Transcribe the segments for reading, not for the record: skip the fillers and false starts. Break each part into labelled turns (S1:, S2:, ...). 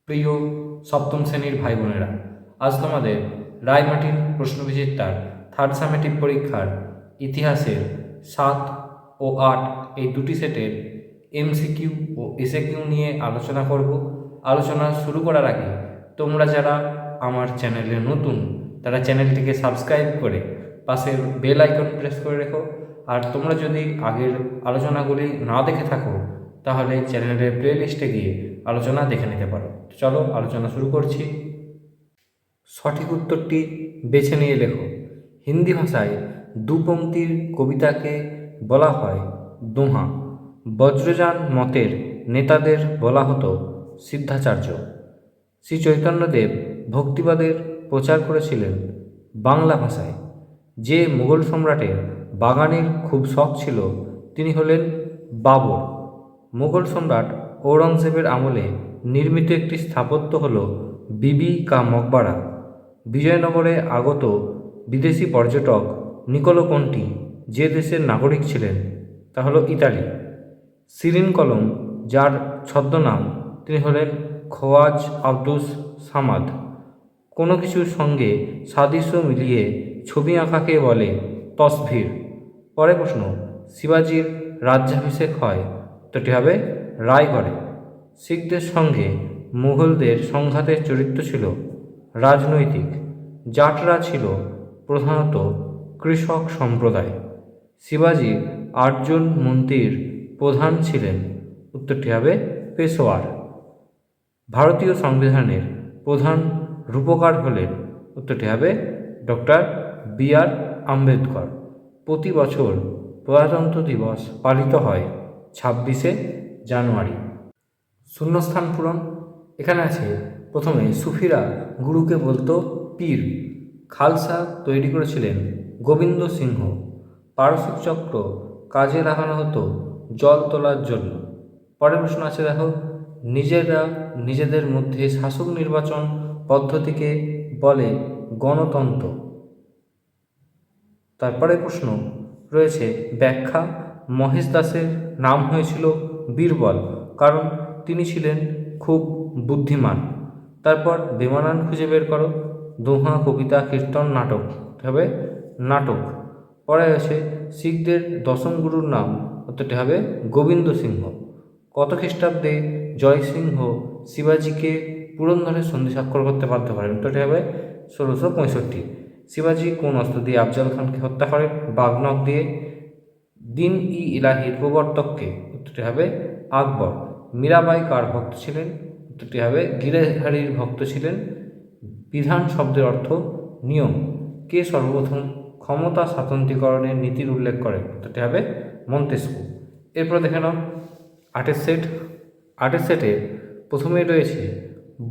S1: প্রিয় সপ্তম শ্রেণীর ভাই বোনেরা, আজ তোমাদের রায়মার্টিন প্রশ্নবিচিত্রার থার্ড সামেটিভ পরীক্ষার ইতিহাসের 7 ও 8 এই দুটি সেটের এমসিকিউ ও এসএকিউ নিয়ে আলোচনা করব। আলোচনা শুরু করার আগে তোমরা যারা আমার চ্যানেলে নতুন তারা চ্যানেলটিকে সাবস্ক্রাইব করে পাশের বেল আইকন প্রেস করে রেখো। আর তোমরা যদি আগের আলোচনাগুলি না দেখে থাকো তাহলে চ্যানেলের প্লেলিস্টে গিয়ে আলোচনা দেখে নিতে পারো। চলো আলোচনা শুরু করছি। সঠিক উত্তরটি বেছে নিয়ে লেখো। হিন্দি ভাষায় দুপংক্তির কবিতাকে বলা হয় দোহা। বজ্রযান মতের নেতাদের বলা হতো সিদ্ধাচার্য। শ্রী চৈতন্যদেব ভক্তিবাদের প্রচার করেছিলেন বাংলা ভাষায়। যে মুঘল সম্রাটের বাগানের খুব শখ ছিল তিনি হলেন বাবর। মুঘল সম্রাট ঔরঙ্গজেবের আমলে নির্মিত একটি স্থাপত্য হল বিবি কা মকবারা। বিজয়নগরে আগত বিদেশি পর্যটক নিকোলো কন্টি যে দেশের নাগরিক ছিলেন তা হল ইতালি। সিরিন কলম যার ছদ্মনাম তিনি হলেন খোয়াজ আব্দুস সামাদ। কোনো কিছুর সঙ্গে সাদৃশ্য মিলিয়ে ছবি আঁকাকে বলে তসভির। পরে প্রশ্ন, শিবাজির রাজ্যাভিষেক হয় উত্তরটি হবে রায়গড়ে। শিখদের সঙ্গে মুঘলদের সংঘাতের চরিত্র ছিল রাজনৈতিক। জাটরা ছিল প্রধানত কৃষক সম্প্রদায়। শিবাজি 8 জন মন্ত্রীর প্রধান ছিলেন উত্তরটি হবে পেশোয়ার। ভারতীয় সংবিধানের প্রধান রূপকার হলেন উত্তরটি হবে ডক্টর বি.আর. আম্বেদকর। প্রতি বছর প্রজাতন্ত্র দিবস পালিত হয় 26শে জানুয়ারি। শূন্যস্থান পূরণ। এখানে আছে প্রথমে সুফিরা গুরুকে বলতো পীর। খালসা তৈরি করেছিলেন গোবিন্দ সিংহ। পারসিক চক্র কাজে লাগানো হতো জল তোলার জন্য। পরের প্রশ্ন আছে দেখো, নিজেরা নিজেদের মধ্যে শাসক নির্বাচন পদ্ধতিকে বলে গণতন্ত্র। তারপরে প্রশ্ন রয়েছে ব্যাখ্যা। মহেশ দাসের নাম হয়েছিল বীরবল কারণ তিনি ছিলেন খুব বুদ্ধিমান। তারপর বেমানান খুঁজে বের করো। দোহা, কবিতা, কীর্তন, নাটক হবে নাটক। পরে আছে শিখদের দশম গুরুর নাম উত্তরটি হবে গোবিন্দ সিংহ। কত খ্রিস্টাব্দে জয়সিংহ শিবাজিকে পুরন্দরে সন্ধি স্বাক্ষর করতে বাধ্য করেন উত্তরটি হবে 1665। শিবাজি কোন অস্ত্র দিয়ে আফজল খানকে হত্যা করেন? বাগনক দিয়ে। দিন ই ইলাহির প্রবর্তককে উত্তরটি হবে আকবর। মীরাবাই কার ভক্ত ছিলেন? উত্তরটি হবে গিরিধারীর ভক্ত ছিলেন। বিধান শব্দের অর্থ নিয়ম। কে সর্বপ্রথম ক্ষমতা স্বাতন্ত্র্যকরণের নীতির উল্লেখ করেন? উত্তরটি হবে মন্তেস্কু। এরপর দেখে নাও 8 সেট। 8 সেটে প্রথমেই রয়েছে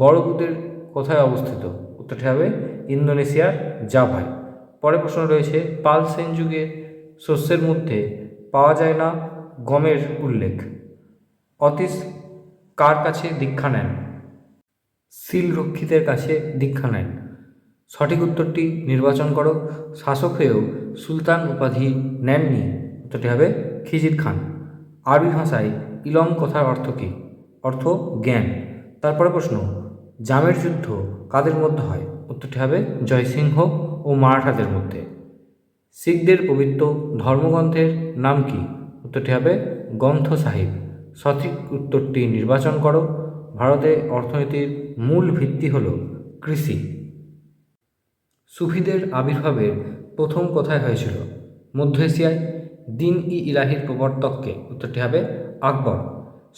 S1: বড়গুদের কোথায় অবস্থিত? উত্তরটি হবে ইন্দোনেশিয়ার জাভায়। পরের প্রশ্ন রয়েছে পাল সেন যুগে শস্যের মধ্যে পাওয়া যায় না গমের উল্লেখ। অতীশ কার কাছে দীক্ষা নেন? শিলরক্ষীদের কাছে দীক্ষা নেন। সঠিক উত্তরটি নির্বাচন করো। শাসক হয়েও সুলতান উপাধি নেননি উত্তরটি হবে খিজির খান। আরবি ভাষায় ইলম কথার অর্থ কী? অর্থ জ্ঞান। তারপরে প্রশ্ন, জামের যুদ্ধ কাদের মধ্যে হয়? উত্তরটি হবে জয়সিংহ ও মারাঠাদের মধ্যে। শিখদের পবিত্র ধর্মগ্রন্থের নাম কি? উত্তরটি হবে গ্রন্থ সাহিব। সঠিক উত্তরটি নির্বাচন করো। ভারতে অর্থনীতির মূল ভিত্তি হল কৃষি। সুফিদের আবির্ভাবের প্রথম কোথায় হয়েছিল? মধ্য এশিয়ায়। দিন ই ইলাহির প্রবর্তককে? উত্তরটি হবে আকবর।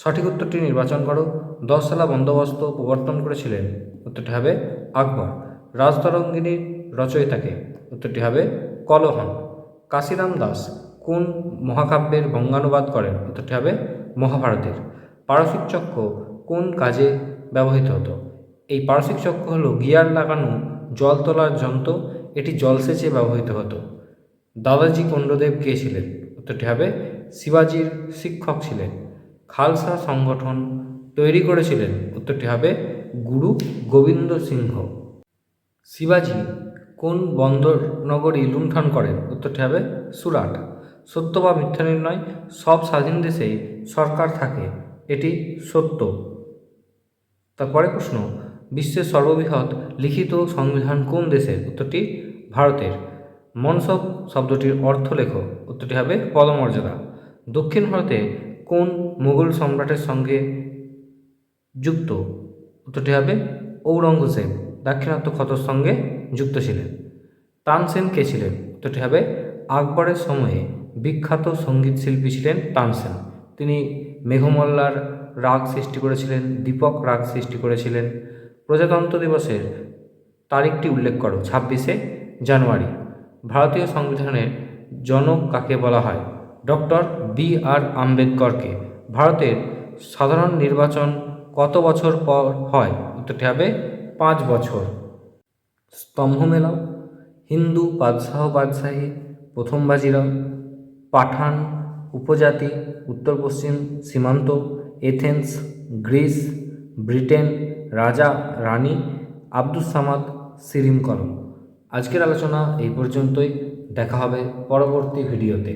S1: সঠিক উত্তরটি নির্বাচন করো। 10 সালা বন্দোবস্ত প্রবর্তন করেছিলেন? উত্তরটি হবে আকবর। রাজতরঙ্গিনীর রচয়িতাকে? উত্তরটি হবে কলহন। কাশিরাম দাস কোন মহাকাব্যের বঙ্গানুবাদ করেন? উত্তরটি হবে মহাভারতের। পারসিক চক্র কোন কাজে ব্যবহৃত হতো? এই পারসিক চক্র হল গিয়ার লাগানো জল তোলার যন্ত্র। এটি জলসেচে ব্যবহৃত হতো। দাদাজি কোন্ডদেব কে ছিলেন? উত্তরটি হবে শিবাজির শিক্ষক ছিলেন। খালসা সংগঠন তৈরি করেছিলেন? উত্তরটি হবে গুরু গোবিন্দ সিংহ। শিবাজি কোন বন্দর নগরী লুণ্ঠন করেন? উত্তরটি হবে সুরাট। সত্য বা মিথ্যা নির্ণয়। সব স্বাধীন দেশেই সরকার থাকে, এটি সত্য। তারপরে প্রশ্ন, বিশ্বের সর্ববৃহৎ লিখিত সংবিধান কোন দেশের? উত্তরটি ভারতের। মনসব শব্দটির অর্থ লেখো। উত্তরটি হবে পদমর্যাদা। দক্ষিণ ভারতে কোন মুঘল সম্রাটের সঙ্গে যুক্ত? উত্তরটি হবে ঔরঙ্গজেব দাক্ষিণাত্য ক্ষতর সঙ্গে যুক্ত ছিলেন। তানসেন কে ছিলেন? উত্তরটি হবে আকবরের সময়ে বিখ্যাত সঙ্গীত শিল্পী ছিলেন তানসেন। তিনি মেঘমল্লার রাগ সৃষ্টি করেছিলেন, দীপক রাগ সৃষ্টি করেছিলেন। প্রজাতন্ত্র দিবসের তারিখটি উল্লেখ করো। 26শে জানুয়ারি। ভারতীয় সংবিধানের জনক কাকে বলা হয়? Doctor B R. আম্বেদকরকে। ভারতের সাধারণ নির্বাচন কত বছর পর হয়? উত্তরটি হবে 5 বছর। স্তম্ভ মেলাও, হিন্দু বাদশাহ বাদশাহী, প্রথম বাজিরাও, পাঠান, উপজাতি, উত্তর পশ্চিম সীমান্ত, এথেন্স, গ্রিস, ব্রিটেন, রাজা রানী, আব্দুস সামাদ, সিরিম কলম। আজকের আলোচনা এই পর্যন্তই। দেখা হবে পরবর্তী ভিডিওতে।